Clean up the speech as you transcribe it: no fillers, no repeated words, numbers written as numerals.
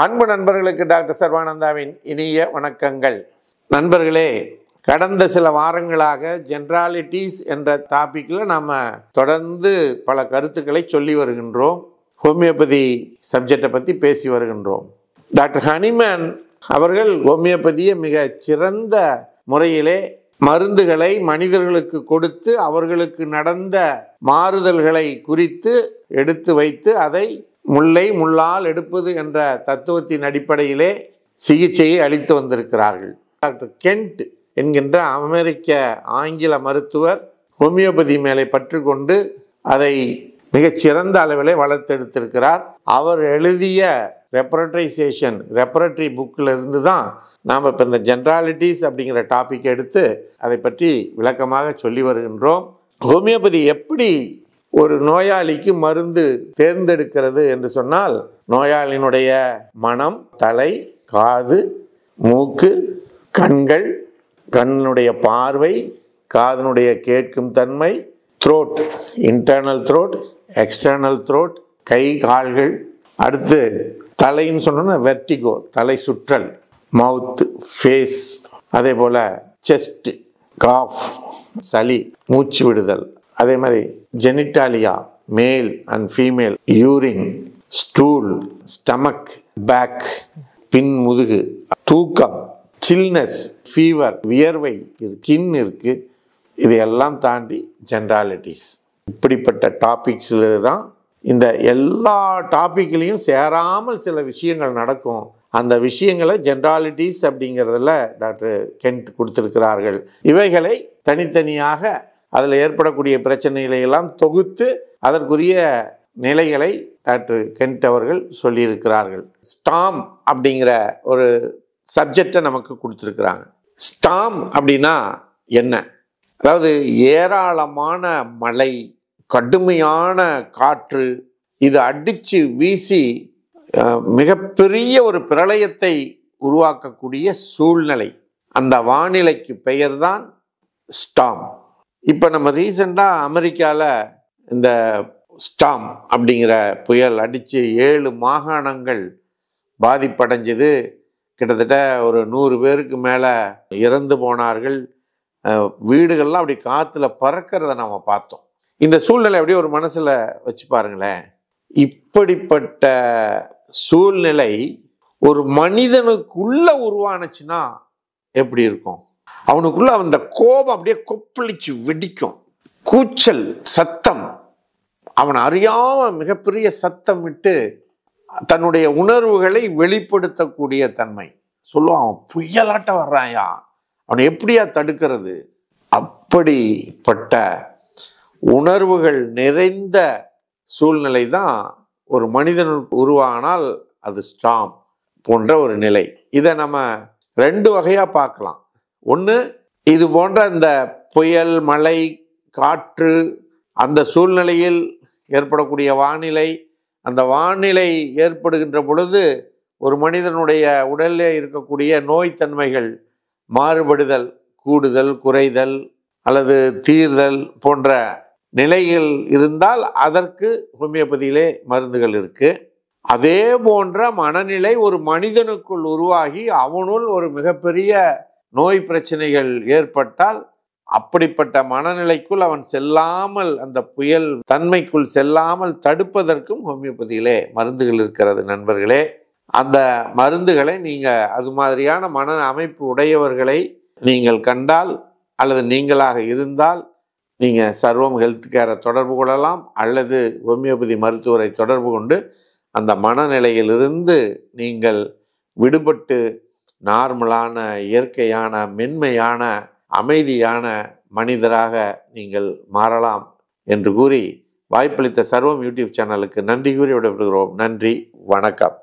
அன்பு நண்பர்களுக்கு டாக்டர் சர்வானந்தாவின் இனிய வணக்கங்கள். நண்பர்களே, கடந்த சில வாரங்களாக ஜென்ராலிட்டிஸ் என்ற டாபிக்ல நாம் தொடர்ந்து பல கருத்துக்களை சொல்லி வருகின்றோம். ஹோமியோபதி சப்ஜெக்டை பற்றி பேசி வருகின்றோம். டாக்டர் ஹனிமேன் அவர்கள் ஹோமியோபதியை மிக சிறந்த முறையிலே மருந்துகளை மனிதர்களுக்கு கொடுத்து அவர்களுக்கு நடந்த மாறுதல்களை குறித்து எடுத்து வைத்து அதை முல்லை முள்ளால் எடுப்பது என்ற தத்துவத்தின் அடிப்படையிலே சிகிச்சையை அளித்து வந்திருக்கிறார்கள். டாக்டர் கென்ட் என்கின்ற அமெரிக்க ஆங்கில மருத்துவர் ஹோமியோபதி மேலே பற்று கொண்டு அதை மிகச்சிறந்த அளவிலே வளர்த்தெடுத்திருக்கிறார். அவர் எழுதிய ரெப்பரட்டரி புக்கில் இருந்து தான் நாம் இப்போ இந்த ஜென்ராலிட்டிஸ் அப்படிங்கிற டாபிக் எடுத்து அதை பற்றி விளக்கமாக சொல்லி வருகின்றோம். ஹோமியோபதி எப்படி ஒரு நோயாளிக்கு மருந்து தேர்ந்தெடுக்கிறது என்று சொன்னால், நோயாளியினுடைய மனம், தலை, காது, மூக்கு, கண்கள், கண்ணுடைய பார்வை, காதனுடைய கேட்கும் தன்மை, throat, internal throat, external throat, கை கால்கள், அடுத்து தலைன்னு சொன்னோன்னா வெர்டிகோ, தலை சுற்றல், மவுத்து, ஃபேஸ், அதே போல் செஸ்ட், காஃப், சளி, மூச்சு விடுதல், அதே மாதிரி genitalia, male and female, urine, stool, stomach, back, பின் முதுகு, தூக்கம், சில்னஸ், ஃபீவர், வியர்வை, ஸ்கின் இருக்கு. இதையெல்லாம் தாண்டி ஜென்ராலிட்டிஸ். இப்படிப்பட்ட டாபிக்ஸில் தான் இந்த எல்லா டாப்பிக்லையும் சேராமல் சில விஷயங்கள் நடக்கும். அந்த விஷயங்களை ஜென்ராலிட்டிஸ் அப்படிங்கிறதுல டாக்டர் கென்ட் கொடுத்திருக்கிறார்கள். இவைகளை தனித்தனியாக அதில் ஏற்படக்கூடிய பிரச்சனைகளை எல்லாம் தொகுத்து அதற்குரிய நிலைகளை டாக்டர் கென்ட் அவர்கள் சொல்லியிருக்கிறார்கள். ஸ்டாம் அப்படிங்கிற ஒரு சப்ஜெக்டை நமக்கு கொடுத்துருக்குறாங்க. ஸ்டாம் அப்படின்னா என்ன? அதாவது ஏராளமான மழை, கடுமையான காற்று, இது அடித்து வீசி மிகப்பெரிய ஒரு பிரளயத்தை உருவாக்கக்கூடிய சூழ்நிலை. அந்த வானிலைக்கு பெயர்தான் ஸ்டாம். இப்போ நம்ம ரீசெண்டாக அமெரிக்காவில் இந்த ஸ்டாம் அப்படிங்கிற புயல் அடித்து 7 மாகாணங்கள் பாதிப்படைஞ்சது. கிட்டத்தட்ட ஒரு 100 பேருக்கு மேலே இறந்து போனார்கள். வீடுகள்லாம் அப்படி காற்றுல பறக்கிறத நம்ம பார்த்தோம். இந்த சூழ்நிலை அப்படியே ஒரு மனசில் வச்சு பாருங்களேன். இப்படிப்பட்ட சூழ்நிலை ஒரு மனிதனுக்குள்ள உருவானுச்சுன்னா எப்படி இருக்கும்? அவனுக்குள்ள அந்த கோபம் அப்படியே கொப்பளிச்சு வெடிக்கும். கூச்சல், சத்தம், அவன் அறியாம மிகப்பெரிய சத்தம் விட்டு தன்னுடைய உணர்வுகளை வெளிப்படுத்தக்கூடிய தன்மை. சொல்லுவான், அவன் புயலாட்ட வர்றாயா, அவனை எப்படியா தடுக்கிறது? அப்படிப்பட்ட உணர்வுகள் நிறைந்த சூழ்நிலை தான் ஒரு மனிதன் உருவானால் அது ஸ்டாம் போன்ற ஒரு நிலை. இதை நம்ம 2 வகையாக பார்க்கலாம். ஒன்று, இது போன்ற இந்த புயல், மழை, காற்று, அந்த சூழ்நிலையில் ஏற்படக்கூடிய வானிலை, அந்த வானிலை ஏற்படுகின்ற பொழுது ஒரு மனிதனுடைய உடலில் இருக்கக்கூடிய நோய்த்தன்மைகள் மாறுபடுதல், கூடுதல், குறைதல் அல்லது தீர்தல் போன்ற நிலைகள் இருந்தால் அதற்கு ஹோமியோபதியிலே மருந்துகள் இருக்கு. அதே போன்ற மனநிலை ஒரு மனிதனுக்குள் உருவாகி அவனுள் ஒரு மிகப்பெரிய நோய் பிரச்சனைகள் ஏற்பட்டால் அப்படிப்பட்ட மனநிலைக்குள் அவன் செல்லாமல், அந்த புயல் தன்மைக்குள் செல்லாமல் தடுப்பதற்கும் ஹோமியோபதியிலே மருந்துகள் இருக்கிறது. நண்பர்களே, அந்த மருந்துகளை நீங்கள் அது மாதிரியான மன அமைப்பு உடையவர்களை நீங்கள் கண்டால் அல்லது நீங்களாக இருந்தால் நீங்கள் சர்வம் ஹெல்த் கேரை தொடர்பு கொள்ளலாம் அல்லது ஹோமியோபதி மருத்துவரை தொடர்பு கொண்டு அந்த மனநிலையிலிருந்து நீங்கள் விடுபட்டு நார்மலான, இயற்கையான, மென்மையான, அமைதியான மனிதராக நீங்கள் மாறலாம் என்று கூறி வாய்ப்பளித்த சர்வம் யூடியூப் சேனலுக்கு நன்றி கூறி விடைபெறுகிறோம். நன்றி, வணக்கம்.